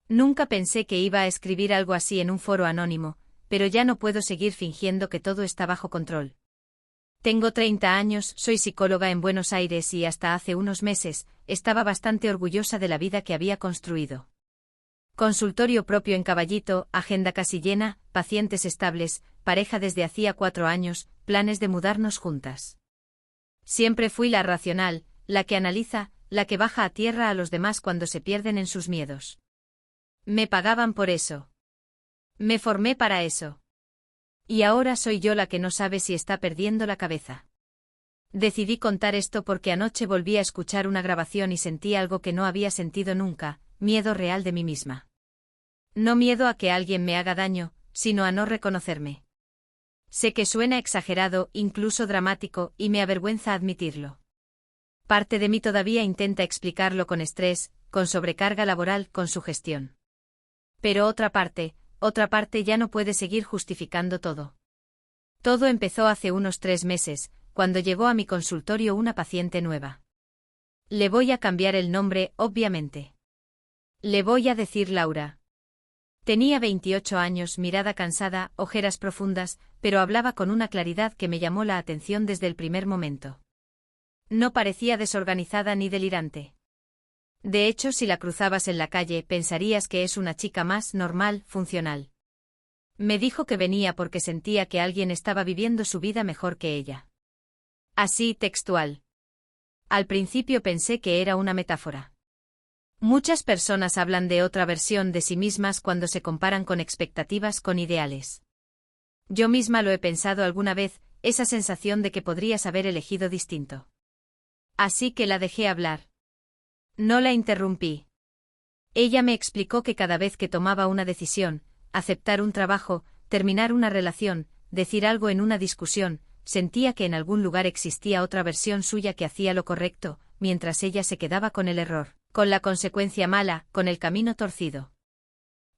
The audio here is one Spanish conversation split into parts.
Nunca pensé que iba a escribir algo así en un foro anónimo, pero ya no puedo seguir fingiendo que todo está bajo control. Tengo 30 años, soy psicóloga en Buenos Aires y hasta hace unos meses, estaba bastante orgullosa de la vida que había construido. Consultorio propio en Caballito, agenda casi llena, pacientes estables, pareja desde hacía 4 años, planes de mudarnos juntas. Siempre fui la racional, la que analiza, la que baja a tierra a los demás cuando se pierden en sus miedos. Me pagaban por eso. Me formé para eso. Y ahora soy yo la que no sabe si está perdiendo la cabeza. Decidí contar esto porque anoche volví a escuchar una grabación y sentí algo que no había sentido nunca, miedo real de mí misma. No miedo a que alguien me haga daño, sino a no reconocerme. Sé que suena exagerado, incluso dramático, y me avergüenza admitirlo. Parte de mí todavía intenta explicarlo con estrés, con sobrecarga laboral, con sugestión. Pero otra parte ya no puede seguir justificando todo. Todo empezó hace unos 3 meses, cuando llegó a mi consultorio una paciente nueva. Le voy a cambiar el nombre, obviamente. Le voy a decir Laura. Tenía 28 años, mirada cansada, ojeras profundas, pero hablaba con una claridad que me llamó la atención desde el primer momento. No parecía desorganizada ni delirante. De hecho, si la cruzabas en la calle, pensarías que es una chica más normal, funcional. Me dijo que venía porque sentía que alguien estaba viviendo su vida mejor que ella. Así, textual. Al principio pensé que era una metáfora. Muchas personas hablan de otra versión de sí mismas cuando se comparan con expectativas, con ideales. Yo misma lo he pensado alguna vez, esa sensación de que podrías haber elegido distinto. Así que la dejé hablar. No la interrumpí. Ella me explicó que cada vez que tomaba una decisión, aceptar un trabajo, terminar una relación, decir algo en una discusión, sentía que en algún lugar existía otra versión suya que hacía lo correcto, mientras ella se quedaba con el error, con la consecuencia mala, con el camino torcido.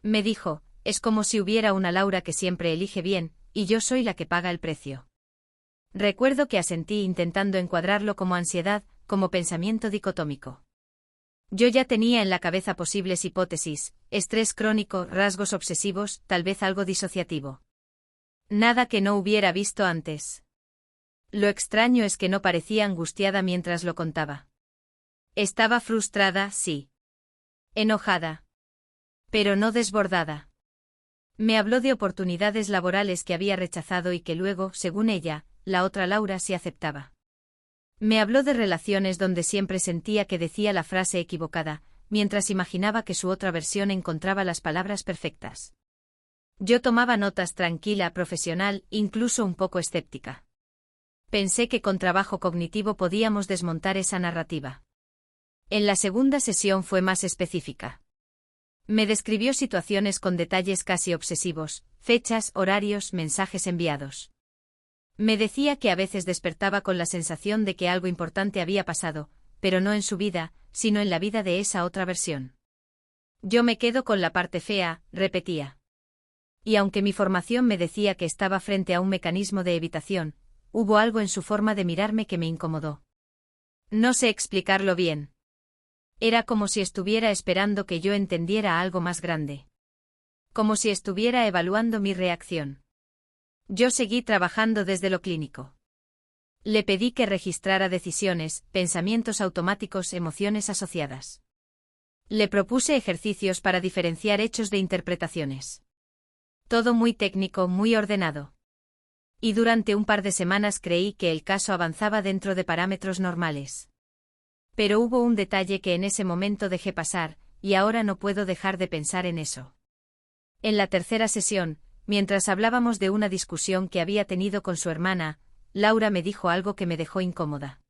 Me dijo, es como si hubiera una Laura que siempre elige bien, y yo soy la que paga el precio. Recuerdo que asentí intentando encuadrarlo como ansiedad, como pensamiento dicotómico. Yo ya tenía en la cabeza posibles hipótesis, estrés crónico, rasgos obsesivos, tal vez algo disociativo. Nada que no hubiera visto antes. Lo extraño es que no parecía angustiada mientras lo contaba. Estaba frustrada, sí. Enojada. Pero no desbordada. Me habló de oportunidades laborales que había rechazado y que luego, según ella, la otra Laura sí aceptaba. Me habló de relaciones donde siempre sentía que decía la frase equivocada, mientras imaginaba que su otra versión encontraba las palabras perfectas. Yo tomaba notas tranquila, profesional, incluso un poco escéptica. Pensé que con trabajo cognitivo podíamos desmontar esa narrativa. En la segunda sesión fue más específica. Me describió situaciones con detalles casi obsesivos, fechas, horarios, mensajes enviados. Me decía que a veces despertaba con la sensación de que algo importante había pasado, pero no en su vida, sino en la vida de esa otra versión. Yo me quedo con la parte fea, repetía. Y aunque mi formación me decía que estaba frente a un mecanismo de evitación, hubo algo en su forma de mirarme que me incomodó. No sé explicarlo bien. Era como si estuviera esperando que yo entendiera algo más grande. Como si estuviera evaluando mi reacción. Yo seguí trabajando desde lo clínico. Le pedí que registrara decisiones, pensamientos automáticos, emociones asociadas. Le propuse ejercicios para diferenciar hechos de interpretaciones. Todo muy técnico, muy ordenado. Y durante un par de semanas creí que el caso avanzaba dentro de parámetros normales. Pero hubo un detalle que en ese momento dejé pasar, y ahora no puedo dejar de pensar en eso. En la tercera sesión, mientras hablábamos de una discusión que había tenido con su hermana, Laura me dijo algo que me dejó incómoda.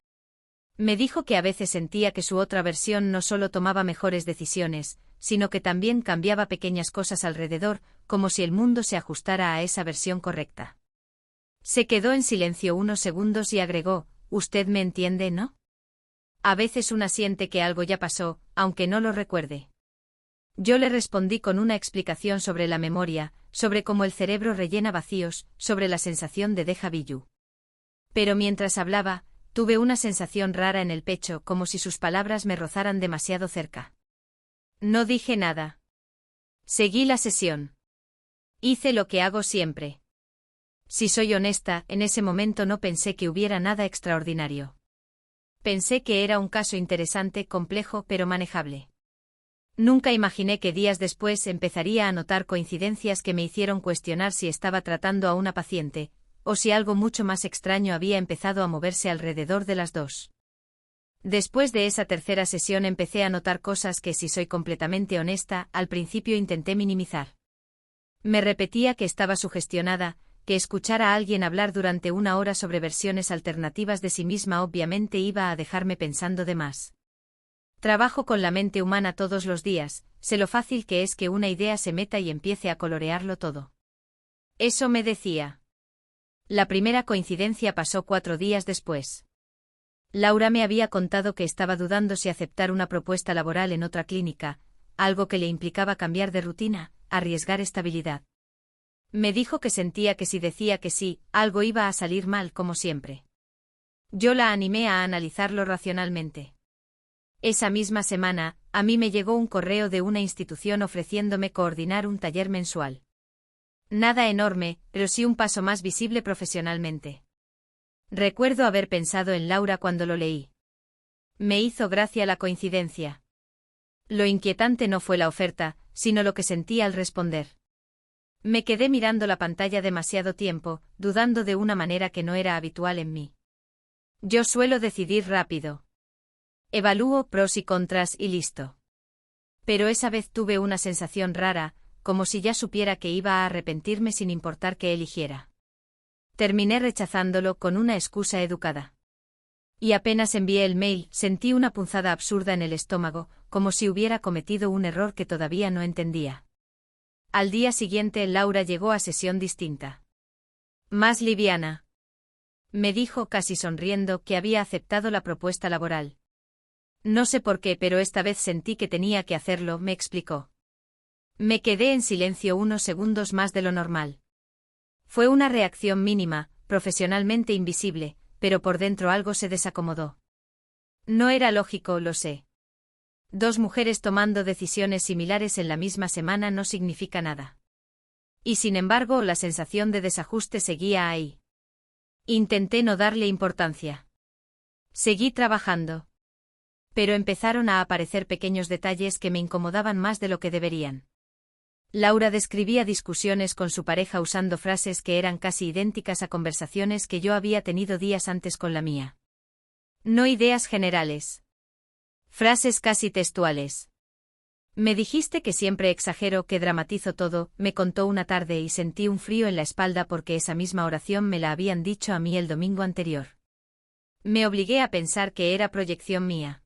Me dijo que a veces sentía que su otra versión no solo tomaba mejores decisiones, sino que también cambiaba pequeñas cosas alrededor, como si el mundo se ajustara a esa versión correcta. Se quedó en silencio unos segundos y agregó, «¿Usted me entiende, no?» A veces una siente que algo ya pasó, aunque no lo recuerde. Yo le respondí con una explicación sobre la memoria, sobre cómo el cerebro rellena vacíos, sobre la sensación de déjà vu. Pero mientras hablaba, tuve una sensación rara en el pecho, como si sus palabras me rozaran demasiado cerca. No dije nada. Seguí la sesión. Hice lo que hago siempre. Si soy honesta, en ese momento no pensé que hubiera nada extraordinario. Pensé que era un caso interesante, complejo, pero manejable. Nunca imaginé que días después empezaría a notar coincidencias que me hicieron cuestionar si estaba tratando a una paciente, o si algo mucho más extraño había empezado a moverse alrededor de las dos. Después de esa tercera sesión empecé a notar cosas que, si soy completamente honesta, al principio intenté minimizar. Me repetía que estaba sugestionada, que escuchar a alguien hablar durante una hora sobre versiones alternativas de sí misma obviamente iba a dejarme pensando de más. Trabajo con la mente humana todos los días, sé lo fácil que es que una idea se meta y empiece a colorearlo todo. Eso me decía. La primera coincidencia pasó 4 días después. Laura me había contado que estaba dudando si aceptar una propuesta laboral en otra clínica, algo que le implicaba cambiar de rutina, arriesgar estabilidad. Me dijo que sentía que si decía que sí, algo iba a salir mal como siempre. Yo la animé a analizarlo racionalmente. Esa misma semana, a mí me llegó un correo de una institución ofreciéndome coordinar un taller mensual. Nada enorme, pero sí un paso más visible profesionalmente. Recuerdo haber pensado en Laura cuando lo leí. Me hizo gracia la coincidencia. Lo inquietante no fue la oferta, sino lo que sentí al responder. Me quedé mirando la pantalla demasiado tiempo, dudando de una manera que no era habitual en mí. Yo suelo decidir rápido. Evalúo pros y contras y listo. Pero esa vez tuve una sensación rara, como si ya supiera que iba a arrepentirme sin importar qué eligiera. Terminé rechazándolo con una excusa educada. Y apenas envié el mail, sentí una punzada absurda en el estómago, como si hubiera cometido un error que todavía no entendía. Al día siguiente Laura llegó a sesión distinta. Más liviana. Me dijo casi sonriendo que había aceptado la propuesta laboral. No sé por qué, pero esta vez sentí que tenía que hacerlo, me explicó. Me quedé en silencio unos segundos más de lo normal. Fue una reacción mínima, profesionalmente invisible, pero por dentro algo se desacomodó. No era lógico, lo sé. 2 mujeres tomando decisiones similares en la misma semana no significa nada. Y sin embargo, la sensación de desajuste seguía ahí. Intenté no darle importancia. Seguí trabajando. Pero empezaron a aparecer pequeños detalles que me incomodaban más de lo que deberían. Laura describía discusiones con su pareja usando frases que eran casi idénticas a conversaciones que yo había tenido días antes con la mía. No ideas generales. Frases casi textuales. Me dijiste que siempre exagero, que dramatizo todo, me contó una tarde y sentí un frío en la espalda porque esa misma oración me la habían dicho a mí el domingo anterior. Me obligué a pensar que era proyección mía.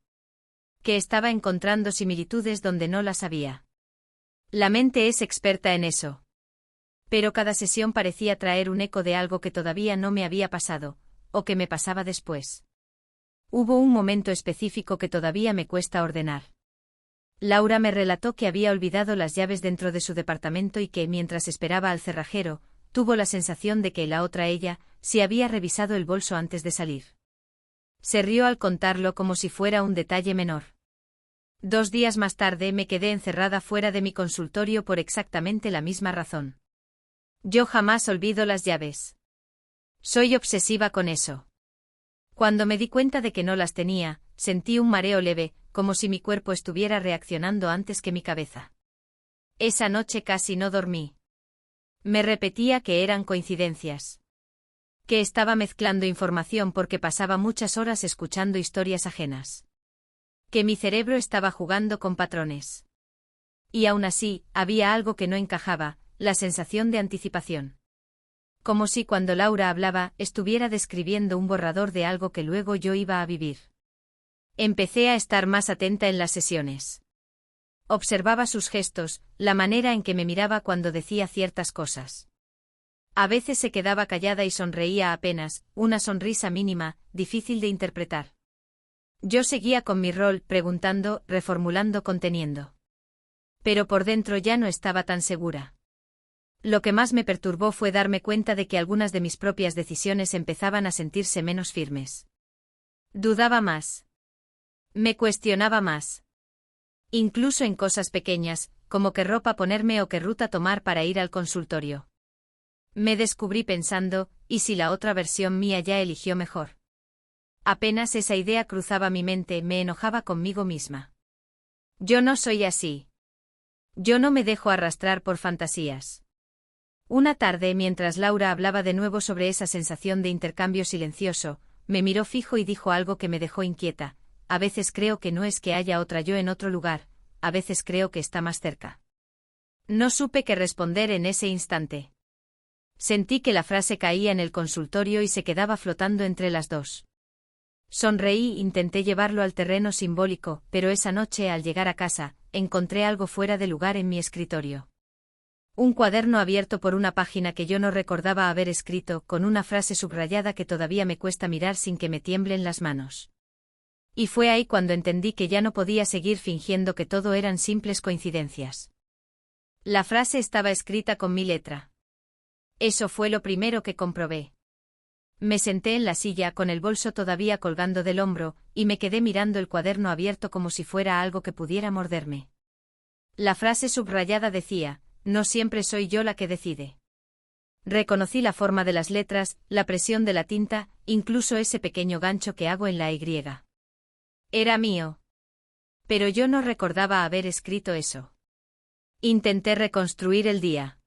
Que estaba encontrando similitudes donde no las había. La mente es experta en eso. Pero cada sesión parecía traer un eco de algo que todavía no me había pasado, o que me pasaba después. Hubo un momento específico que todavía me cuesta ordenar. Laura me relató que había olvidado las llaves dentro de su departamento y que, mientras esperaba al cerrajero, tuvo la sensación de que la otra ella, sí había revisado el bolso antes de salir. Se rió al contarlo como si fuera un detalle menor. 2 días más tarde me quedé encerrada fuera de mi consultorio por exactamente la misma razón. Yo jamás olvido las llaves. Soy obsesiva con eso. Cuando me di cuenta de que no las tenía, sentí un mareo leve, como si mi cuerpo estuviera reaccionando antes que mi cabeza. Esa noche casi no dormí. Me repetía que eran coincidencias. Que estaba mezclando información porque pasaba muchas horas escuchando historias ajenas. Que mi cerebro estaba jugando con patrones. Y aún así, había algo que no encajaba, la sensación de anticipación. Como si cuando Laura hablaba, estuviera describiendo un borrador de algo que luego yo iba a vivir. Empecé a estar más atenta en las sesiones. Observaba sus gestos, la manera en que me miraba cuando decía ciertas cosas. A veces se quedaba callada y sonreía apenas, una sonrisa mínima, difícil de interpretar. Yo seguía con mi rol, preguntando, reformulando, conteniendo. Pero por dentro ya no estaba tan segura. Lo que más me perturbó fue darme cuenta de que algunas de mis propias decisiones empezaban a sentirse menos firmes. Dudaba más. Me cuestionaba más. Incluso en cosas pequeñas, como qué ropa ponerme o qué ruta tomar para ir al consultorio. Me descubrí pensando, ¿y si la otra versión mía ya eligió mejor? Apenas esa idea cruzaba mi mente, me enojaba conmigo misma. Yo no soy así. Yo no me dejo arrastrar por fantasías. Una tarde, mientras Laura hablaba de nuevo sobre esa sensación de intercambio silencioso, me miró fijo y dijo algo que me dejó inquieta. A veces creo que no es que haya otra yo en otro lugar, a veces creo que está más cerca. No supe qué responder en ese instante. Sentí que la frase caía en el consultorio y se quedaba flotando entre las dos. Sonreí, intenté llevarlo al terreno simbólico, pero esa noche al llegar a casa, encontré algo fuera de lugar en mi escritorio. Un cuaderno abierto por una página que yo no recordaba haber escrito, con una frase subrayada que todavía me cuesta mirar sin que me tiemblen las manos. Y fue ahí cuando entendí que ya no podía seguir fingiendo que todo eran simples coincidencias. La frase estaba escrita con mi letra. Eso fue lo primero que comprobé. Me senté en la silla con el bolso todavía colgando del hombro, y me quedé mirando el cuaderno abierto como si fuera algo que pudiera morderme. La frase subrayada decía: no siempre soy yo la que decide. Reconocí la forma de las letras, la presión de la tinta, incluso ese pequeño gancho que hago en la Y. Era mío. Pero yo no recordaba haber escrito eso. Intenté reconstruir el día.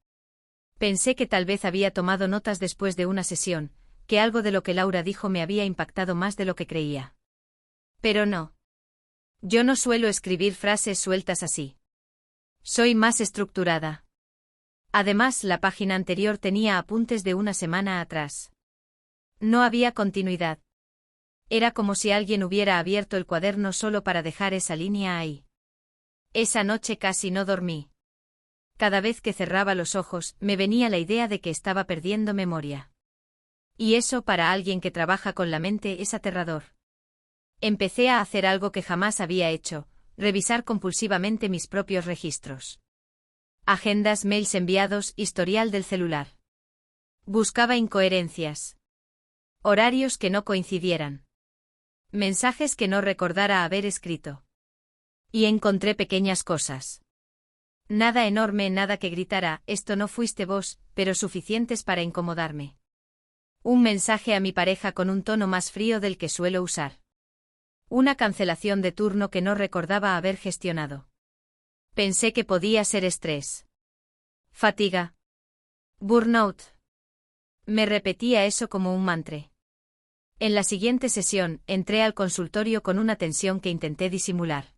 Pensé que tal vez había tomado notas después de una sesión, que algo de lo que Laura dijo me había impactado más de lo que creía. Pero no. Yo no suelo escribir frases sueltas así. Soy más estructurada. Además, la página anterior tenía apuntes de una semana atrás. No había continuidad. Era como si alguien hubiera abierto el cuaderno solo para dejar esa línea ahí. Esa noche casi no dormí. Cada vez que cerraba los ojos, me venía la idea de que estaba perdiendo memoria. Y eso para alguien que trabaja con la mente es aterrador. Empecé a hacer algo que jamás había hecho: revisar compulsivamente mis propios registros. Agendas, mails enviados, historial del celular. Buscaba incoherencias. Horarios que no coincidieran. Mensajes que no recordara haber escrito. Y encontré pequeñas cosas. Nada enorme, nada que gritara: esto no fuiste vos, pero suficientes para incomodarme. Un mensaje a mi pareja con un tono más frío del que suelo usar. Una cancelación de turno que no recordaba haber gestionado. Pensé que podía ser estrés. Fatiga. Burnout. Me repetía eso como un mantra. En la siguiente sesión, entré al consultorio con una tensión que intenté disimular.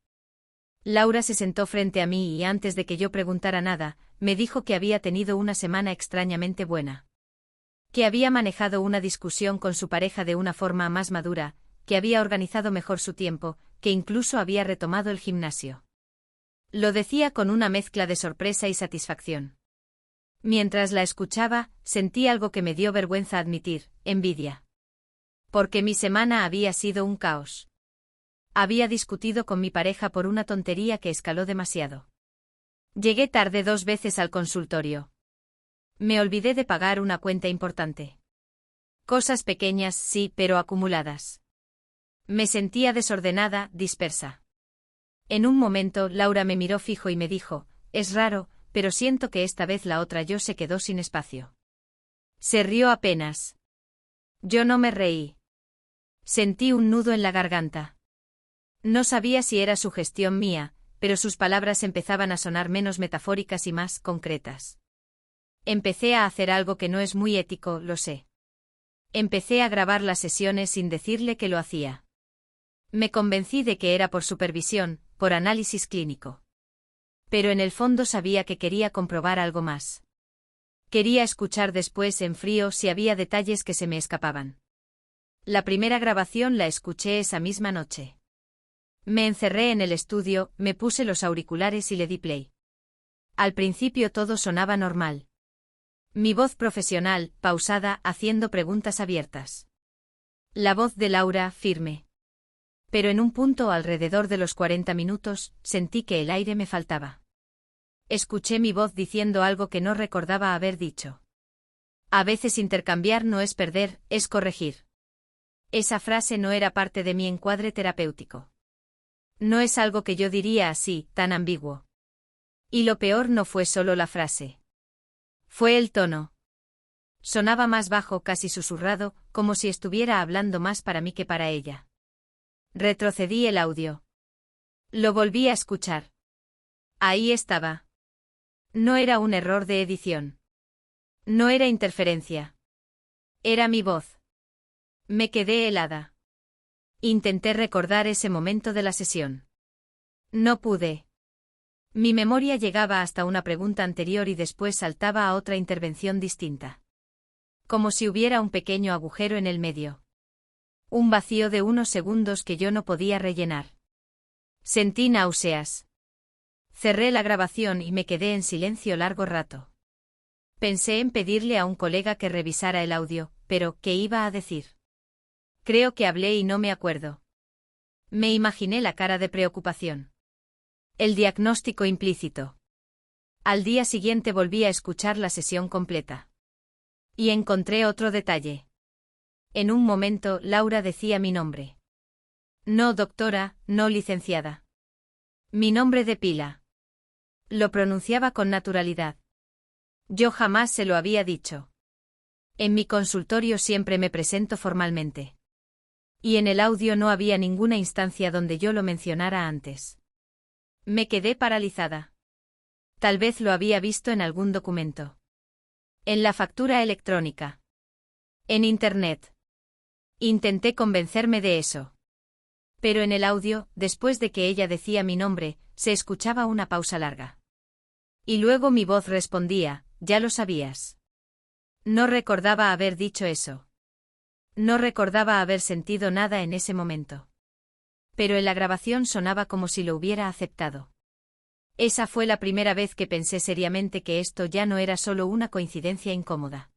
Laura se sentó frente a mí y antes de que yo preguntara nada, me dijo que había tenido una semana extrañamente buena. Que había manejado una discusión con su pareja de una forma más madura, que había organizado mejor su tiempo, que incluso había retomado el gimnasio. Lo decía con una mezcla de sorpresa y satisfacción. Mientras la escuchaba, sentí algo que me dio vergüenza admitir: envidia. Porque mi semana había sido un caos. Había discutido con mi pareja por una tontería que escaló demasiado. Llegué tarde 2 veces al consultorio. Me olvidé de pagar una cuenta importante. Cosas pequeñas, sí, pero acumuladas. Me sentía desordenada, dispersa. En un momento, Laura me miró fijo y me dijo: es raro, pero siento que esta vez la otra yo se quedó sin espacio. Se rió apenas. Yo no me reí. Sentí un nudo en la garganta. No sabía si era sugestión mía, pero sus palabras empezaban a sonar menos metafóricas y más concretas. Empecé a hacer algo que no es muy ético, lo sé. Empecé a grabar las sesiones sin decirle que lo hacía. Me convencí de que era por supervisión, por análisis clínico. Pero en el fondo sabía que quería comprobar algo más. Quería escuchar después en frío si había detalles que se me escapaban. La primera grabación la escuché esa misma noche. Me encerré en el estudio, me puse los auriculares y le di play. Al principio todo sonaba normal. Mi voz profesional, pausada, haciendo preguntas abiertas. La voz de Laura, firme. Pero en un punto alrededor de los 40 minutos, sentí que el aire me faltaba. Escuché mi voz diciendo algo que no recordaba haber dicho. A veces intercambiar no es perder, es corregir. Esa frase no era parte de mi encuadre terapéutico. No es algo que yo diría así, tan ambiguo. Y lo peor no fue solo la frase. Fue el tono. Sonaba más bajo, casi susurrado, como si estuviera hablando más para mí que para ella. Retrocedí el audio. Lo volví a escuchar. Ahí estaba. No era un error de edición. No era interferencia. Era mi voz. Me quedé helada. Intenté recordar ese momento de la sesión. No pude. Mi memoria llegaba hasta una pregunta anterior y después saltaba a otra intervención distinta. Como si hubiera un pequeño agujero en el medio. Un vacío de unos segundos que yo no podía rellenar. Sentí náuseas. Cerré la grabación y me quedé en silencio largo rato. Pensé en pedirle a un colega que revisara el audio, pero ¿qué iba a decir? Creo que hablé y no me acuerdo. Me imaginé la cara de preocupación. El diagnóstico implícito. Al día siguiente volví a escuchar la sesión completa. Y encontré otro detalle. En un momento, Laura decía mi nombre. No doctora, no licenciada. Mi nombre de pila. Lo pronunciaba con naturalidad. Yo jamás se lo había dicho. En mi consultorio siempre me presento formalmente. Y en el audio no había ninguna instancia donde yo lo mencionara antes. Me quedé paralizada. Tal vez lo había visto en algún documento. En la factura electrónica. En Internet. Intenté convencerme de eso. Pero en el audio, después de que ella decía mi nombre, se escuchaba una pausa larga. Y luego mi voz respondía, ya lo sabías. No recordaba haber dicho eso. No recordaba haber sentido nada en ese momento. Pero en la grabación sonaba como si lo hubiera aceptado. Esa fue la primera vez que pensé seriamente que esto ya no era solo una coincidencia incómoda.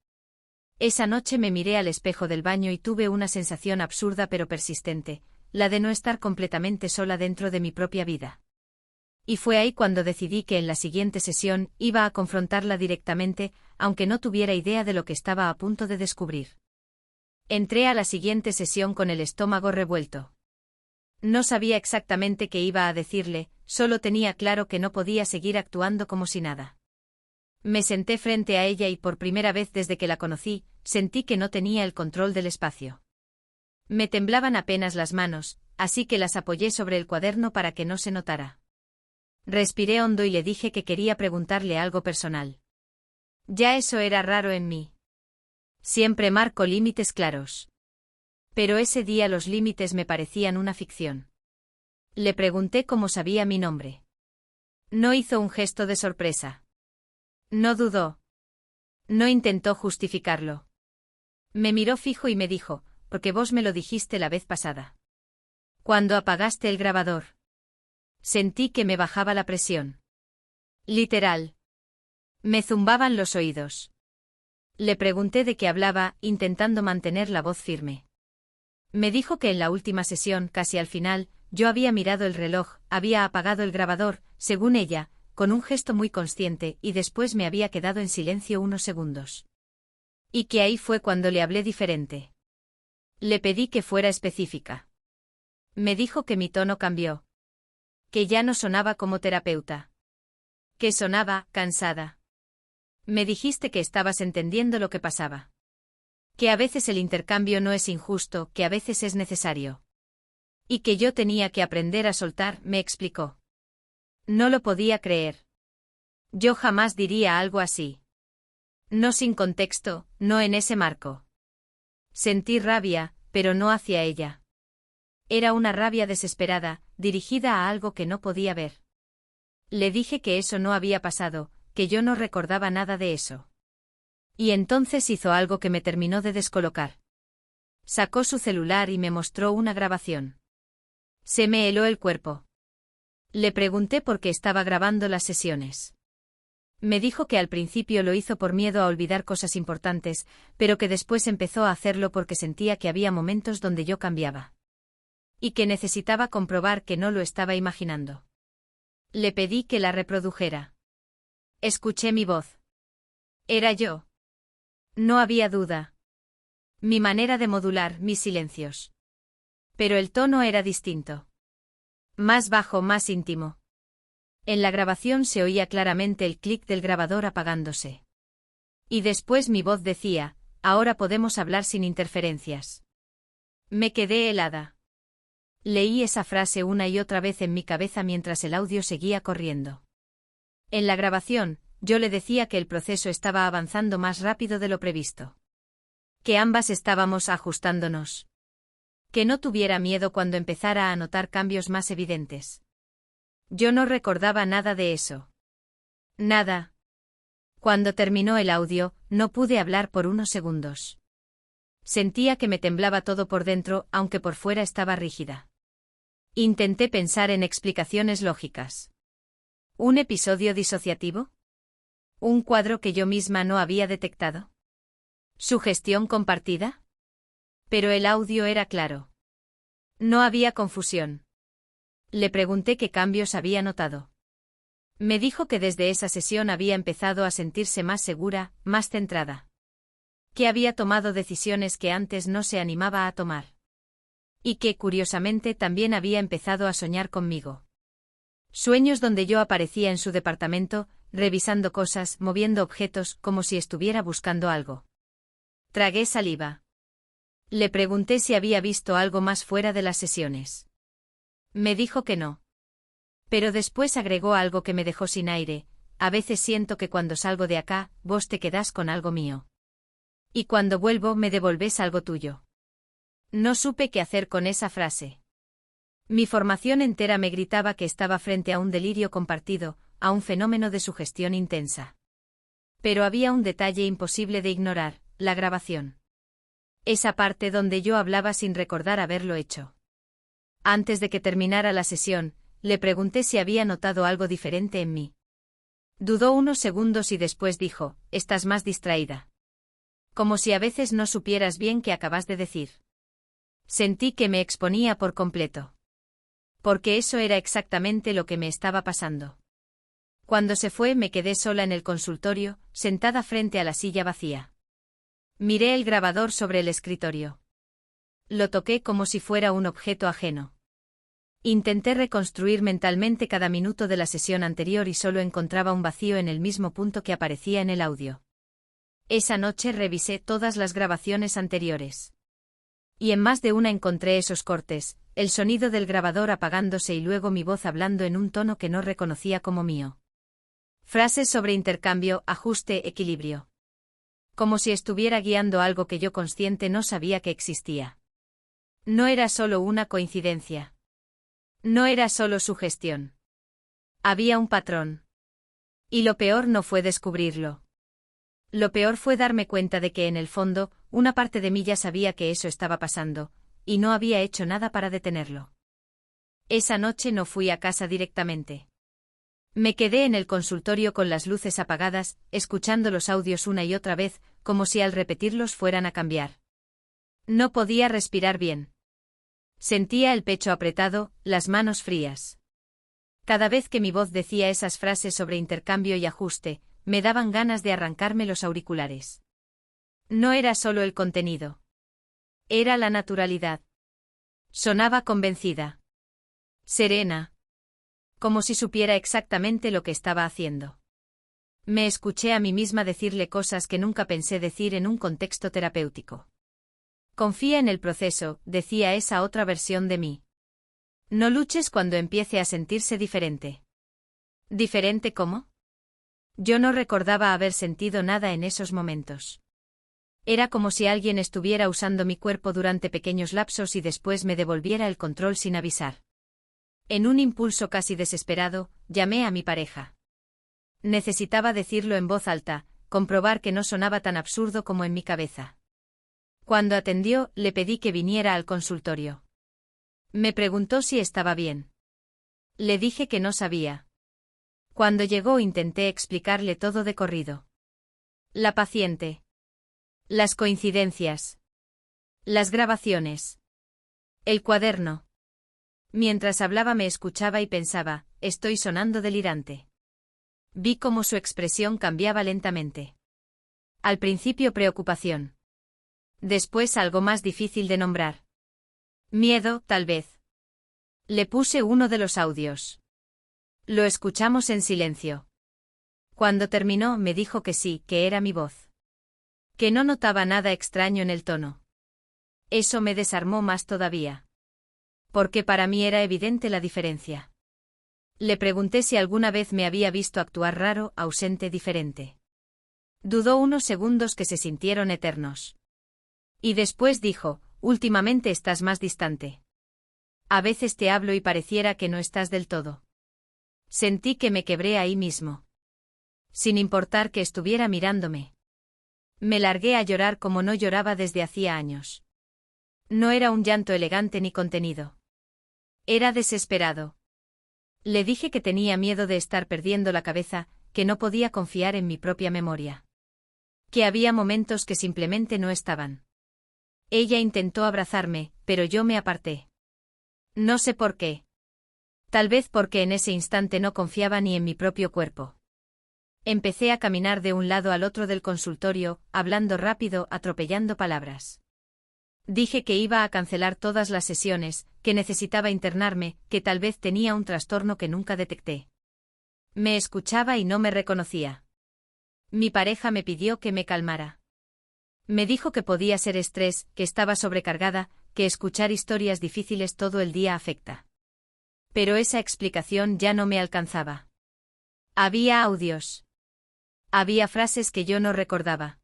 Esa noche me miré al espejo del baño y tuve una sensación absurda pero persistente, la de no estar completamente sola dentro de mi propia vida. Y fue ahí cuando decidí que en la siguiente sesión iba a confrontarla directamente, aunque no tuviera idea de lo que estaba a punto de descubrir. Entré a la siguiente sesión con el estómago revuelto. No sabía exactamente qué iba a decirle, solo tenía claro que no podía seguir actuando como si nada. Me senté frente a ella y por primera vez desde que la conocí, sentí que no tenía el control del espacio. Me temblaban apenas las manos, así que las apoyé sobre el cuaderno para que no se notara. Respiré hondo y le dije que quería preguntarle algo personal. Ya eso era raro en mí. Siempre marco límites claros. Pero ese día los límites me parecían una ficción. Le pregunté cómo sabía mi nombre. No hizo un gesto de sorpresa. No dudó. No intentó justificarlo. Me miró fijo y me dijo, porque vos me lo dijiste la vez pasada. Cuando apagaste el grabador. Sentí que me bajaba la presión. Literal. Me zumbaban los oídos. Le pregunté de qué hablaba, intentando mantener la voz firme. Me dijo que en la última sesión, casi al final, yo había mirado el reloj, había apagado el grabador, según ella, con un gesto muy consciente, y después me había quedado en silencio unos segundos. Y que ahí fue cuando le hablé diferente. Le pedí que fuera específica. Me dijo que mi tono cambió. Que ya no sonaba como terapeuta. Que sonaba cansada. Me dijiste que estabas entendiendo lo que pasaba. Que a veces el intercambio no es injusto, que a veces es necesario. Y que yo tenía que aprender a soltar, me explicó. No lo podía creer. Yo jamás diría algo así. No sin contexto, no en ese marco. Sentí rabia, pero no hacia ella. Era una rabia desesperada, dirigida a algo que no podía ver. Le dije que eso no había pasado, que yo no recordaba nada de eso. Y entonces hizo algo que me terminó de descolocar. Sacó su celular y me mostró una grabación. Se me heló el cuerpo. Le pregunté por qué estaba grabando las sesiones. Me dijo que al principio lo hizo por miedo a olvidar cosas importantes, pero que después empezó a hacerlo porque sentía que había momentos donde yo cambiaba. Y que necesitaba comprobar que no lo estaba imaginando. Le pedí que la reprodujera. Escuché mi voz. Era yo. No había duda. Mi manera de modular mis silencios. Pero el tono era distinto. Más bajo, más íntimo. En la grabación se oía claramente el clic del grabador apagándose. Y después mi voz decía, ahora podemos hablar sin interferencias. Me quedé helada. Leí esa frase una y otra vez en mi cabeza mientras el audio seguía corriendo. En la grabación, yo le decía que el proceso estaba avanzando más rápido de lo previsto. Que ambas estábamos ajustándonos. Que no tuviera miedo cuando empezara a notar cambios más evidentes. Yo no recordaba nada de eso. Nada. Cuando terminó el audio, no pude hablar por unos segundos. Sentía que me temblaba todo por dentro, aunque por fuera estaba rígida. Intenté pensar en explicaciones lógicas. ¿Un episodio disociativo? ¿Un cuadro que yo misma no había detectado? ¿Sugestión compartida? Pero el audio era claro. No había confusión. Le pregunté qué cambios había notado. Me dijo que desde esa sesión había empezado a sentirse más segura, más centrada. Que había tomado decisiones que antes no se animaba a tomar. Y que, curiosamente, también había empezado a soñar conmigo. Sueños donde yo aparecía en su departamento, revisando cosas, moviendo objetos, como si estuviera buscando algo. Tragué saliva. Le pregunté si había visto algo más fuera de las sesiones. Me dijo que no. Pero después agregó algo que me dejó sin aire, a veces siento que cuando salgo de acá, vos te quedás con algo mío. Y cuando vuelvo me devolvés algo tuyo. No supe qué hacer con esa frase. Mi formación entera me gritaba que estaba frente a un delirio compartido, a un fenómeno de sugestión intensa. Pero había un detalle imposible de ignorar, la grabación. Esa parte donde yo hablaba sin recordar haberlo hecho. Antes de que terminara la sesión, le pregunté si había notado algo diferente en mí. Dudó unos segundos y después dijo, estás más distraída. Como si a veces no supieras bien qué acabas de decir. Sentí que me exponía por completo. Porque eso era exactamente lo que me estaba pasando. Cuando se fue me quedé sola en el consultorio, sentada frente a la silla vacía. Miré el grabador sobre el escritorio. Lo toqué como si fuera un objeto ajeno. Intenté reconstruir mentalmente cada minuto de la sesión anterior y solo encontraba un vacío en el mismo punto que aparecía en el audio. Esa noche revisé todas las grabaciones anteriores. Y en más de una encontré esos cortes, el sonido del grabador apagándose y luego mi voz hablando en un tono que no reconocía como mío. Frases sobre intercambio, ajuste, equilibrio. Como si estuviera guiando algo que yo consciente no sabía que existía. No era solo una coincidencia. No era solo sugestión. Había un patrón. Y lo peor no fue descubrirlo. Lo peor fue darme cuenta de que en el fondo, una parte de mí ya sabía que eso estaba pasando, y no había hecho nada para detenerlo. Esa noche no fui a casa directamente. Me quedé en el consultorio con las luces apagadas, escuchando los audios una y otra vez, como si al repetirlos fueran a cambiar. No podía respirar bien. Sentía el pecho apretado, las manos frías. Cada vez que mi voz decía esas frases sobre intercambio y ajuste, me daban ganas de arrancarme los auriculares. No era solo el contenido. Era la naturalidad. Sonaba convencida. Serena. Como si supiera exactamente lo que estaba haciendo. Me escuché a mí misma decirle cosas que nunca pensé decir en un contexto terapéutico. Confía en el proceso, decía esa otra versión de mí. No luches cuando empiece a sentirse diferente. ¿Diferente cómo? Yo no recordaba haber sentido nada en esos momentos. Era como si alguien estuviera usando mi cuerpo durante pequeños lapsos y después me devolviera el control sin avisar. En un impulso casi desesperado, llamé a mi pareja. Necesitaba decirlo en voz alta, comprobar que no sonaba tan absurdo como en mi cabeza. Cuando atendió, le pedí que viniera al consultorio. Me preguntó si estaba bien. Le dije que no sabía. Cuando llegó intenté explicarle todo de corrido. La paciente. Las coincidencias. Las grabaciones. El cuaderno. Mientras hablaba me escuchaba y pensaba, estoy sonando delirante. Vi cómo su expresión cambiaba lentamente. Al principio preocupación. Después algo más difícil de nombrar. Miedo, tal vez. Le puse uno de los audios. Lo escuchamos en silencio. Cuando terminó, me dijo que sí, que era mi voz. Que no notaba nada extraño en el tono. Eso me desarmó más todavía. Porque para mí era evidente la diferencia. Le pregunté si alguna vez me había visto actuar raro, ausente, diferente. Dudó unos segundos que se sintieron eternos. Y después dijo, últimamente estás más distante. A veces te hablo y pareciera que no estás del todo. Sentí que me quebré ahí mismo. Sin importar que estuviera mirándome. Me largué a llorar como no lloraba desde hacía años. No era un llanto elegante ni contenido. Era desesperado. Le dije que tenía miedo de estar perdiendo la cabeza, que no podía confiar en mi propia memoria. Que había momentos que simplemente no estaban. Ella intentó abrazarme, pero yo me aparté. No sé por qué. Tal vez porque en ese instante no confiaba ni en mi propio cuerpo. Empecé a caminar de un lado al otro del consultorio, hablando rápido, atropellando palabras. Dije que iba a cancelar todas las sesiones, que necesitaba internarme, que tal vez tenía un trastorno que nunca detecté. Me escuchaba y no me reconocía. Mi pareja me pidió que me calmara. Me dijo que podía ser estrés, que estaba sobrecargada, que escuchar historias difíciles todo el día afecta. Pero esa explicación ya no me alcanzaba. Había audios. Había frases que yo no recordaba.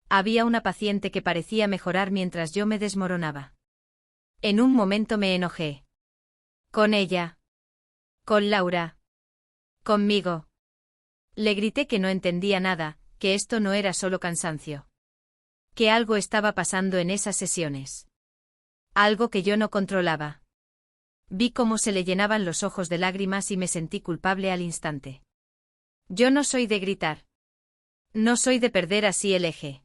Había una paciente que parecía mejorar mientras yo me desmoronaba. En un momento me enojé. Con ella. Con Laura. Conmigo. Le grité que no entendía nada, que esto no era solo cansancio. Que algo estaba pasando en esas sesiones. Algo que yo no controlaba. Vi cómo se le llenaban los ojos de lágrimas y me sentí culpable al instante. Yo no soy de gritar. No soy de perder así el eje.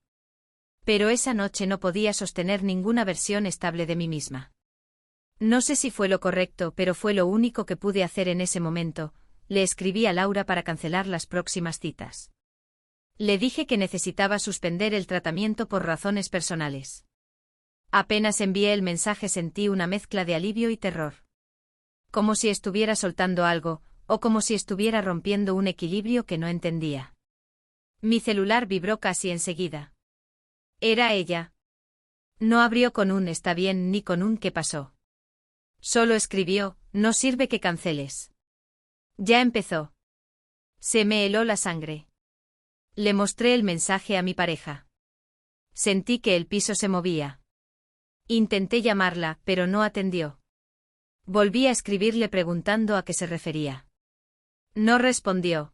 Pero esa noche no podía sostener ninguna versión estable de mí misma. No sé si fue lo correcto, pero fue lo único que pude hacer en ese momento. Le escribí a Laura para cancelar las próximas citas. Le dije que necesitaba suspender el tratamiento por razones personales. Apenas envié el mensaje sentí una mezcla de alivio y terror. Como si estuviera soltando algo, o como si estuviera rompiendo un equilibrio que no entendía. Mi celular vibró casi enseguida. Era ella. No abrió con un «está bien» ni con un «¿qué pasó?». Solo escribió «no sirve que canceles». Ya empezó. Se me heló la sangre. Le mostré el mensaje a mi pareja. Sentí que el piso se movía. Intenté llamarla, pero no atendió. Volví a escribirle preguntando a qué se refería. No respondió.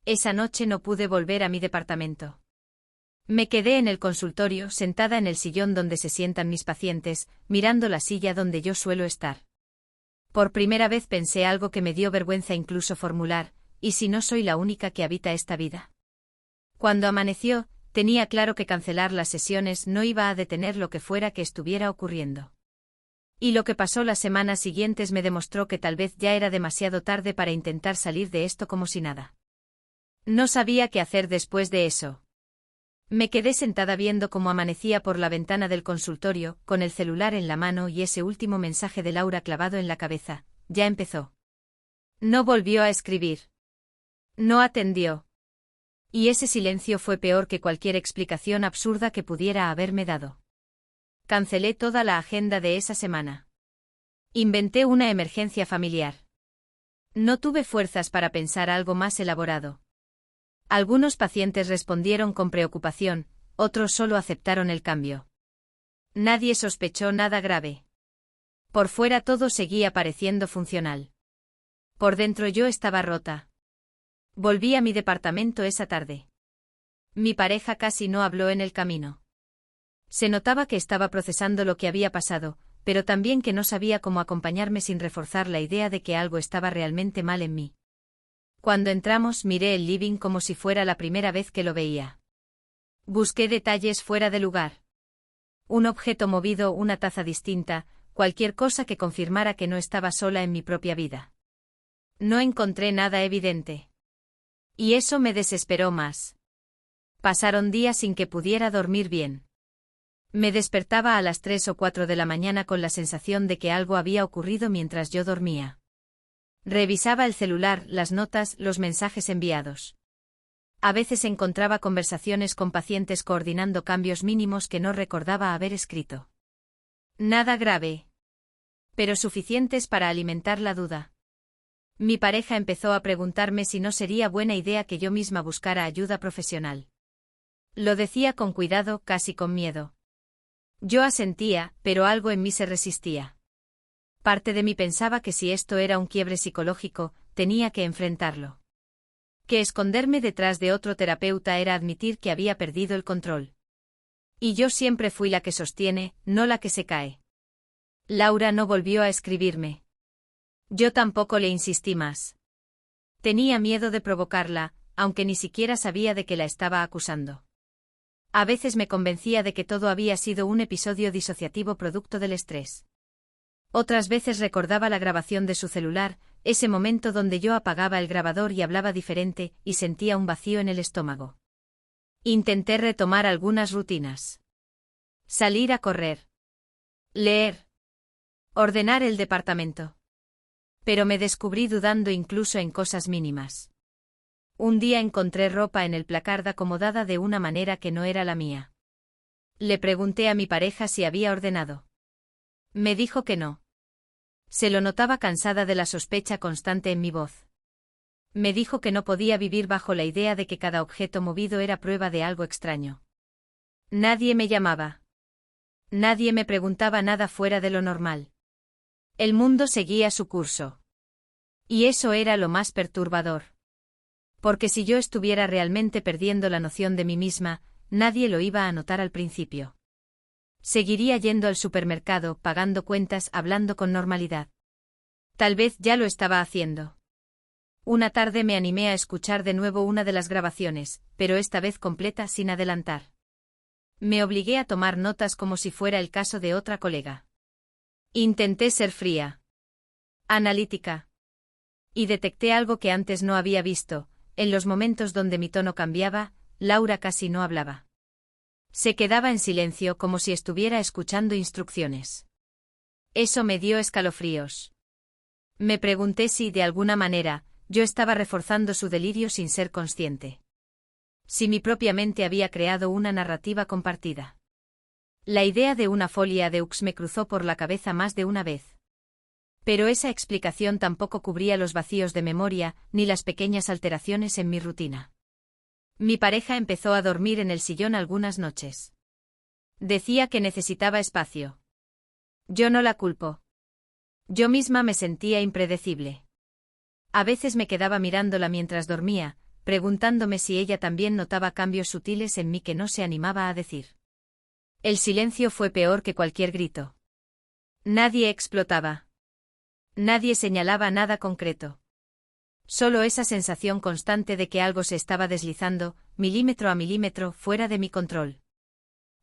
Esa noche no pude volver a mi departamento. Me quedé en el consultorio, sentada en el sillón donde se sientan mis pacientes, mirando la silla donde yo suelo estar. Por primera vez pensé algo que me dio vergüenza incluso formular, ¿y si no soy la única que habita esta vida? Cuando amaneció, tenía claro que cancelar las sesiones no iba a detener lo que fuera que estuviera ocurriendo. Y lo que pasó las semanas siguientes me demostró que tal vez ya era demasiado tarde para intentar salir de esto como si nada. No sabía qué hacer después de eso. Me quedé sentada viendo cómo amanecía por la ventana del consultorio, con el celular en la mano y ese último mensaje de Laura clavado en la cabeza. Ya empezó. No volvió a escribir. No atendió. Y ese silencio fue peor que cualquier explicación absurda que pudiera haberme dado. Cancelé toda la agenda de esa semana. Inventé una emergencia familiar. No tuve fuerzas para pensar algo más elaborado. Algunos pacientes respondieron con preocupación, otros solo aceptaron el cambio. Nadie sospechó nada grave. Por fuera todo seguía pareciendo funcional. Por dentro yo estaba rota. Volví a mi departamento esa tarde. Mi pareja casi no habló en el camino. Se notaba que estaba procesando lo que había pasado, pero también que no sabía cómo acompañarme sin reforzar la idea de que algo estaba realmente mal en mí. Cuando entramos miré el living como si fuera la primera vez que lo veía. Busqué detalles fuera de lugar. Un objeto movido, una taza distinta, cualquier cosa que confirmara que no estaba sola en mi propia vida. No encontré nada evidente. Y eso me desesperó más. Pasaron días sin que pudiera dormir bien. Me despertaba a las 3 o 4 de la mañana con la sensación de que algo había ocurrido mientras yo dormía. Revisaba el celular, las notas, los mensajes enviados. A veces encontraba conversaciones con pacientes coordinando cambios mínimos que no recordaba haber escrito. Nada grave, pero suficientes para alimentar la duda. Mi pareja empezó a preguntarme si no sería buena idea que yo misma buscara ayuda profesional. Lo decía con cuidado, casi con miedo. Yo asentía, pero algo en mí se resistía. Parte de mí pensaba que si esto era un quiebre psicológico, tenía que enfrentarlo. Que esconderme detrás de otro terapeuta era admitir que había perdido el control. Y yo siempre fui la que sostiene, no la que se cae. Laura no volvió a escribirme. Yo tampoco le insistí más. Tenía miedo de provocarla, aunque ni siquiera sabía de qué la estaba acusando. A veces me convencía de que todo había sido un episodio disociativo producto del estrés. Otras veces recordaba la grabación de su celular, ese momento donde yo apagaba el grabador y hablaba diferente, y sentía un vacío en el estómago. Intenté retomar algunas rutinas. Salir a correr. Leer. Ordenar el departamento. Pero me descubrí dudando incluso en cosas mínimas. Un día encontré ropa en el placard acomodada de una manera que no era la mía. Le pregunté a mi pareja si había ordenado. Me dijo que no. Se lo notaba cansada de la sospecha constante en mi voz. Me dijo que no podía vivir bajo la idea de que cada objeto movido era prueba de algo extraño. Nadie me llamaba. Nadie me preguntaba nada fuera de lo normal. El mundo seguía su curso. Y eso era lo más perturbador. Porque si yo estuviera realmente perdiendo la noción de mí misma, nadie lo iba a notar al principio. Seguiría yendo al supermercado, pagando cuentas, hablando con normalidad. Tal vez ya lo estaba haciendo. Una tarde me animé a escuchar de nuevo una de las grabaciones, pero esta vez completa sin adelantar. Me obligué a tomar notas como si fuera el caso de otra colega. Intenté ser fría. Analítica. Y detecté algo que antes no había visto, en los momentos donde mi tono cambiaba, Laura casi no hablaba. Se quedaba en silencio como si estuviera escuchando instrucciones. Eso me dio escalofríos. Me pregunté si, de alguna manera, yo estaba reforzando su delirio sin ser consciente. Si mi propia mente había creado una narrativa compartida. La idea de una folia deux me cruzó por la cabeza más de una vez. Pero esa explicación tampoco cubría los vacíos de memoria, ni las pequeñas alteraciones en mi rutina. Mi pareja empezó a dormir en el sillón algunas noches. Decía que necesitaba espacio. Yo no la culpo. Yo misma me sentía impredecible. A veces me quedaba mirándola mientras dormía, preguntándome si ella también notaba cambios sutiles en mí que no se animaba a decir. El silencio fue peor que cualquier grito. Nadie explotaba. Nadie señalaba nada concreto. Solo esa sensación constante de que algo se estaba deslizando, milímetro a milímetro, fuera de mi control.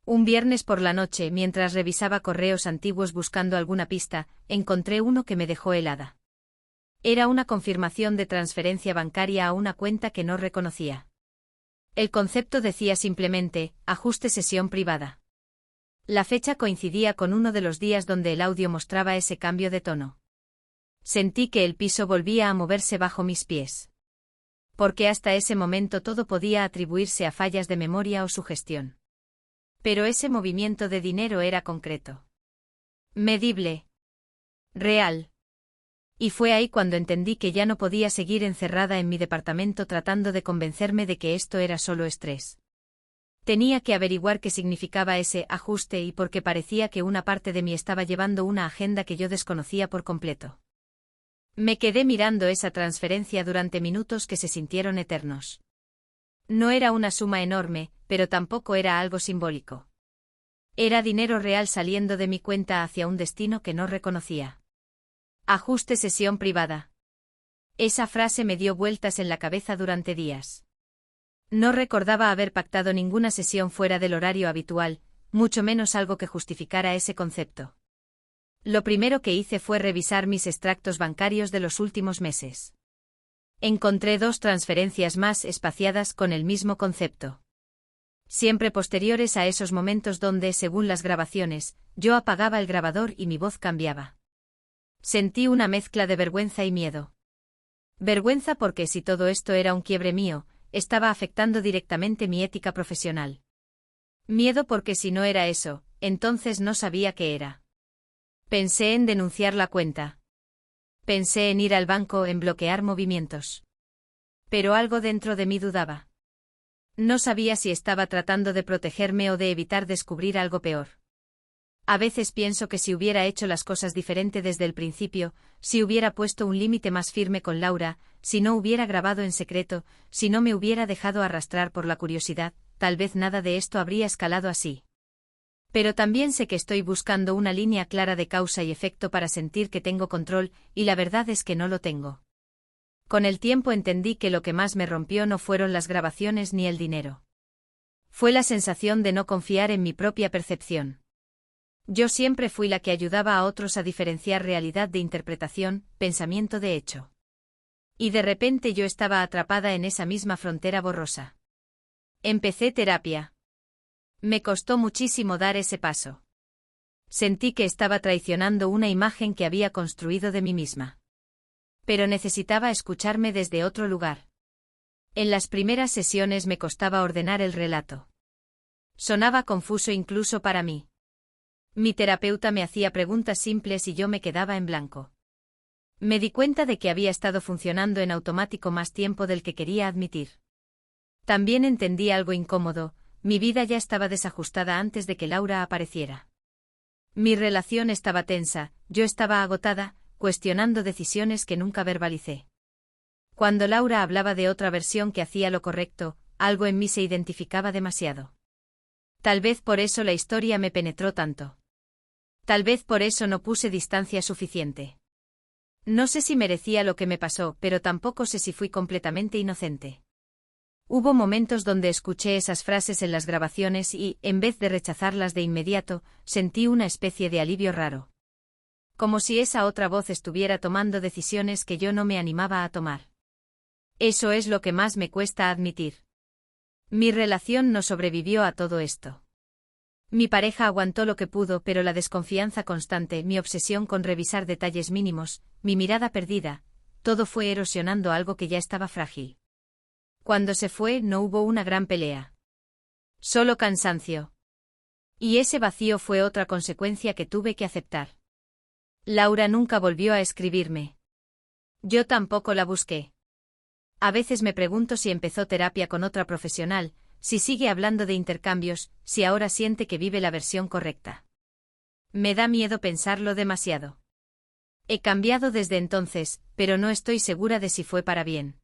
Un viernes por la noche, mientras revisaba correos antiguos buscando alguna pista, encontré uno que me dejó helada. Era una confirmación de transferencia bancaria a una cuenta que no reconocía. El concepto decía simplemente, ajuste sesión privada. La fecha coincidía con uno de los días donde el audio mostraba ese cambio de tono. Sentí que el piso volvía a moverse bajo mis pies. Porque hasta ese momento todo podía atribuirse a fallas de memoria o sugestión. Pero ese movimiento de dinero era concreto. Medible. Real. Y fue ahí cuando entendí que ya no podía seguir encerrada en mi departamento tratando de convencerme de que esto era solo estrés. Tenía que averiguar qué significaba ese ajuste y por qué parecía que una parte de mí estaba llevando una agenda que yo desconocía por completo. Me quedé mirando esa transferencia durante minutos que se sintieron eternos. No era una suma enorme, pero tampoco era algo simbólico. Era dinero real saliendo de mi cuenta hacia un destino que no reconocía. Ajuste sesión privada. Esa frase me dio vueltas en la cabeza durante días. No recordaba haber pactado ninguna sesión fuera del horario habitual, mucho menos algo que justificara ese concepto. Lo primero que hice fue revisar mis extractos bancarios de los últimos meses. Encontré 2 transferencias más espaciadas con el mismo concepto. Siempre posteriores a esos momentos donde, según las grabaciones, yo apagaba el grabador y mi voz cambiaba. Sentí una mezcla de vergüenza y miedo. Vergüenza porque si todo esto era un quiebre mío, estaba afectando directamente mi ética profesional. Miedo porque si no era eso, entonces no sabía qué era. Pensé en denunciar la cuenta. Pensé en ir al banco, en bloquear movimientos. Pero algo dentro de mí dudaba. No sabía si estaba tratando de protegerme o de evitar descubrir algo peor. A veces pienso que si hubiera hecho las cosas diferente desde el principio, si hubiera puesto un límite más firme con Laura, si no hubiera grabado en secreto, si no me hubiera dejado arrastrar por la curiosidad, tal vez nada de esto habría escalado así. Pero también sé que estoy buscando una línea clara de causa y efecto para sentir que tengo control, y la verdad es que no lo tengo. Con el tiempo entendí que lo que más me rompió no fueron las grabaciones ni el dinero. Fue la sensación de no confiar en mi propia percepción. Yo siempre fui la que ayudaba a otros a diferenciar realidad de interpretación, pensamiento de hecho. Y de repente yo estaba atrapada en esa misma frontera borrosa. Empecé terapia. Me costó muchísimo dar ese paso. Sentí que estaba traicionando una imagen que había construido de mí misma. Pero necesitaba escucharme desde otro lugar. En las primeras sesiones me costaba ordenar el relato. Sonaba confuso incluso para mí. Mi terapeuta me hacía preguntas simples y yo me quedaba en blanco. Me di cuenta de que había estado funcionando en automático más tiempo del que quería admitir. También entendí algo incómodo, mi vida ya estaba desajustada antes de que Laura apareciera. Mi relación estaba tensa, yo estaba agotada, cuestionando decisiones que nunca verbalicé. Cuando Laura hablaba de otra versión que hacía lo correcto, algo en mí se identificaba demasiado. Tal vez por eso la historia me penetró tanto. Tal vez por eso no puse distancia suficiente. No sé si merecía lo que me pasó, pero tampoco sé si fui completamente inocente. Hubo momentos donde escuché esas frases en las grabaciones y, en vez de rechazarlas de inmediato, sentí una especie de alivio raro. Como si esa otra voz estuviera tomando decisiones que yo no me animaba a tomar. Eso es lo que más me cuesta admitir. Mi relación no sobrevivió a todo esto. Mi pareja aguantó lo que pudo, pero la desconfianza constante, mi obsesión con revisar detalles mínimos, mi mirada perdida, todo fue erosionando algo que ya estaba frágil. Cuando se fue, no hubo una gran pelea. Solo cansancio. Y ese vacío fue otra consecuencia que tuve que aceptar. Laura nunca volvió a escribirme. Yo tampoco la busqué. A veces me pregunto si empezó terapia con otra profesional, si sigue hablando de intercambios, si ahora siente que vive la versión correcta. Me da miedo pensarlo demasiado. He cambiado desde entonces, pero no estoy segura de si fue para bien.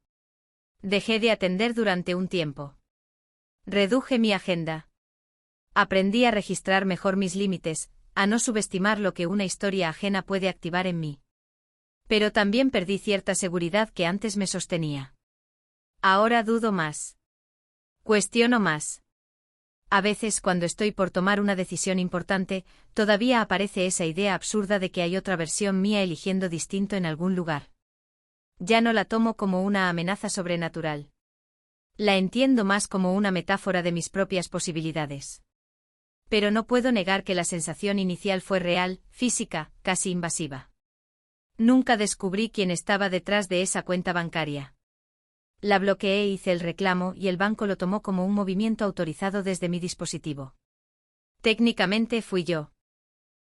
Dejé de atender durante un tiempo. Reduje mi agenda. Aprendí a registrar mejor mis límites, a no subestimar lo que una historia ajena puede activar en mí. Pero también perdí cierta seguridad que antes me sostenía. Ahora dudo más. Cuestiono más. A veces cuando estoy por tomar una decisión importante, todavía aparece esa idea absurda de que hay otra versión mía eligiendo distinto en algún lugar. Ya no la tomo como una amenaza sobrenatural. La entiendo más como una metáfora de mis propias posibilidades. Pero no puedo negar que la sensación inicial fue real, física, casi invasiva. Nunca descubrí quién estaba detrás de esa cuenta bancaria. La bloqueé, hice el reclamo y el banco lo tomó como un movimiento autorizado desde mi dispositivo. Técnicamente fui yo.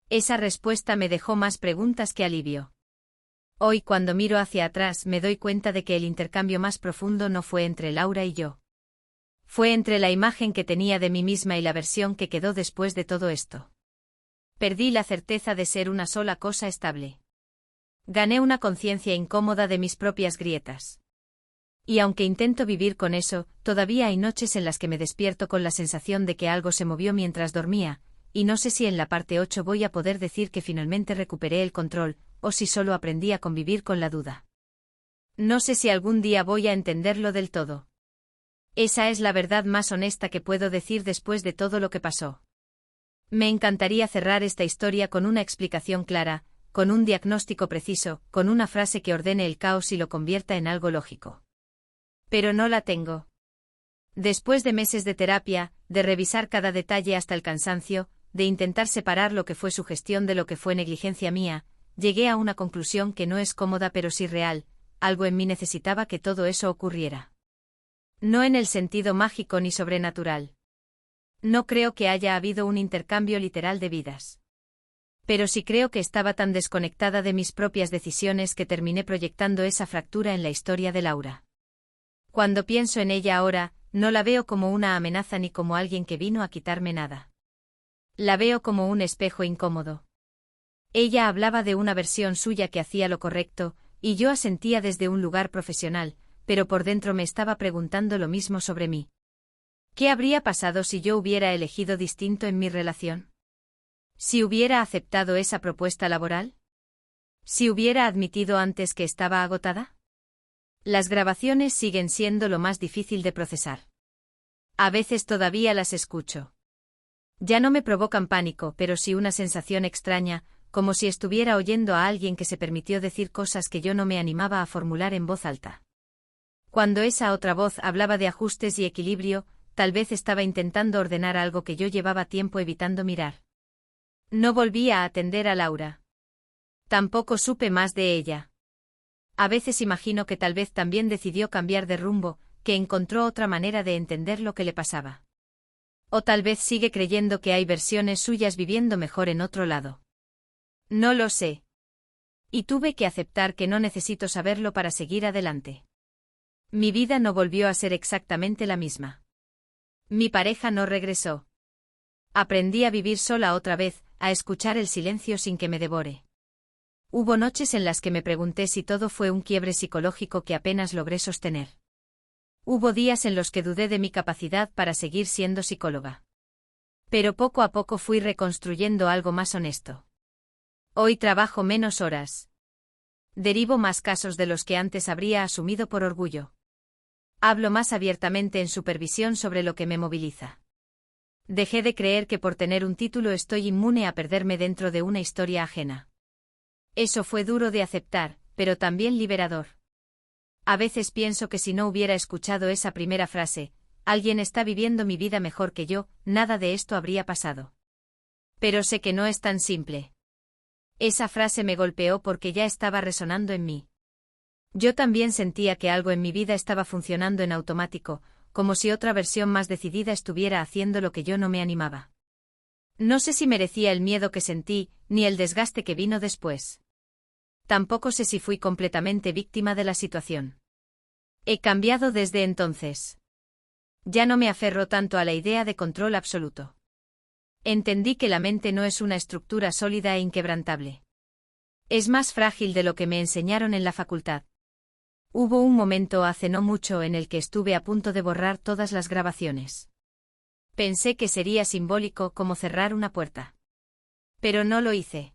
Esa respuesta me dejó más preguntas que alivio. Hoy cuando miro hacia atrás me doy cuenta de que el intercambio más profundo no fue entre Laura y yo. Fue entre la imagen que tenía de mí misma y la versión que quedó después de todo esto. Perdí la certeza de ser una sola cosa estable. Gané una conciencia incómoda de mis propias grietas. Y aunque intento vivir con eso, todavía hay noches en las que me despierto con la sensación de que algo se movió mientras dormía, y no sé si en la parte 8 voy a poder decir que finalmente recuperé el control, o si solo aprendí a convivir con la duda. No sé si algún día voy a entenderlo del todo. Esa es la verdad más honesta que puedo decir después de todo lo que pasó. Me encantaría cerrar esta historia con una explicación clara, con un diagnóstico preciso, con una frase que ordene el caos y lo convierta en algo lógico. Pero no la tengo. Después de meses de terapia, de revisar cada detalle hasta el cansancio, de intentar separar lo que fue sugestión de lo que fue negligencia mía, llegué a una conclusión que no es cómoda pero sí real: algo en mí necesitaba que todo eso ocurriera. No en el sentido mágico ni sobrenatural. No creo que haya habido un intercambio literal de vidas. Pero sí creo que estaba tan desconectada de mis propias decisiones que terminé proyectando esa fractura en la historia de Laura. Cuando pienso en ella ahora, no la veo como una amenaza ni como alguien que vino a quitarme nada. La veo como un espejo incómodo. Ella hablaba de una versión suya que hacía lo correcto, y yo asentía desde un lugar profesional, pero por dentro me estaba preguntando lo mismo sobre mí. ¿Qué habría pasado si yo hubiera elegido distinto en mi relación? ¿Si hubiera aceptado esa propuesta laboral? ¿Si hubiera admitido antes que estaba agotada? Las grabaciones siguen siendo lo más difícil de procesar. A veces todavía las escucho. Ya no me provocan pánico, pero sí una sensación extraña, como si estuviera oyendo a alguien que se permitió decir cosas que yo no me animaba a formular en voz alta. Cuando esa otra voz hablaba de ajustes y equilibrio, tal vez estaba intentando ordenar algo que yo llevaba tiempo evitando mirar. No volví a atender a Laura. Tampoco supe más de ella. A veces imagino que tal vez también decidió cambiar de rumbo, que encontró otra manera de entender lo que le pasaba. O tal vez sigue creyendo que hay versiones suyas viviendo mejor en otro lado. No lo sé. Y tuve que aceptar que no necesito saberlo para seguir adelante. Mi vida no volvió a ser exactamente la misma. Mi pareja no regresó. Aprendí a vivir sola otra vez, a escuchar el silencio sin que me devore. Hubo noches en las que me pregunté si todo fue un quiebre psicológico que apenas logré sostener. Hubo días en los que dudé de mi capacidad para seguir siendo psicóloga. Pero poco a poco fui reconstruyendo algo más honesto. Hoy trabajo menos horas. Derivo más casos de los que antes habría asumido por orgullo. Hablo más abiertamente en supervisión sobre lo que me moviliza. Dejé de creer que por tener un título estoy inmune a perderme dentro de una historia ajena. Eso fue duro de aceptar, pero también liberador. A veces pienso que si no hubiera escuchado esa primera frase, alguien está viviendo mi vida mejor que yo, nada de esto habría pasado. Pero sé que no es tan simple. Esa frase me golpeó porque ya estaba resonando en mí. Yo también sentía que algo en mi vida estaba funcionando en automático, como si otra versión más decidida estuviera haciendo lo que yo no me animaba. No sé si merecía el miedo que sentí, ni el desgaste que vino después. Tampoco sé si fui completamente víctima de la situación. He cambiado desde entonces. Ya no me aferro tanto a la idea de control absoluto. Entendí que la mente no es una estructura sólida e inquebrantable. Es más frágil de lo que me enseñaron en la facultad. Hubo un momento hace no mucho en el que estuve a punto de borrar todas las grabaciones. Pensé que sería simbólico como cerrar una puerta. Pero no lo hice.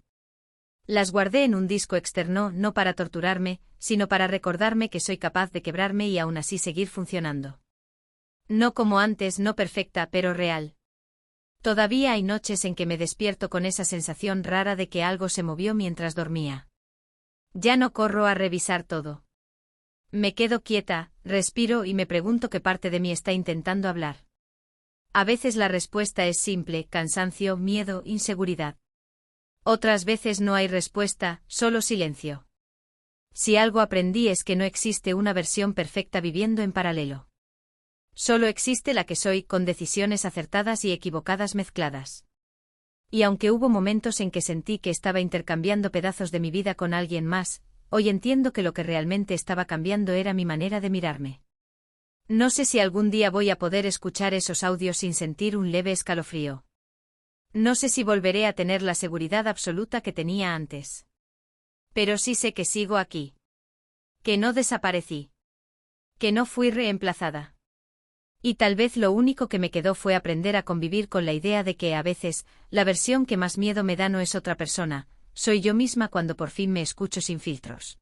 Las guardé en un disco externo no para torturarme, sino para recordarme que soy capaz de quebrarme y aún así seguir funcionando. No como antes, no perfecta, pero real. Todavía hay noches en que me despierto con esa sensación rara de que algo se movió mientras dormía. Ya no corro a revisar todo. Me quedo quieta, respiro y me pregunto qué parte de mí está intentando hablar. A veces la respuesta es simple: cansancio, miedo, inseguridad. Otras veces no hay respuesta, solo silencio. Si algo aprendí es que no existe una versión perfecta viviendo en paralelo. Solo existe la que soy, con decisiones acertadas y equivocadas mezcladas. Y aunque hubo momentos en que sentí que estaba intercambiando pedazos de mi vida con alguien más, hoy entiendo que lo que realmente estaba cambiando era mi manera de mirarme. No sé si algún día voy a poder escuchar esos audios sin sentir un leve escalofrío. No sé si volveré a tener la seguridad absoluta que tenía antes. Pero sí sé que sigo aquí. Que no desaparecí. Que no fui reemplazada. Y tal vez lo único que me quedó fue aprender a convivir con la idea de que a veces, la versión que más miedo me da no es otra persona, soy yo misma cuando por fin me escucho sin filtros.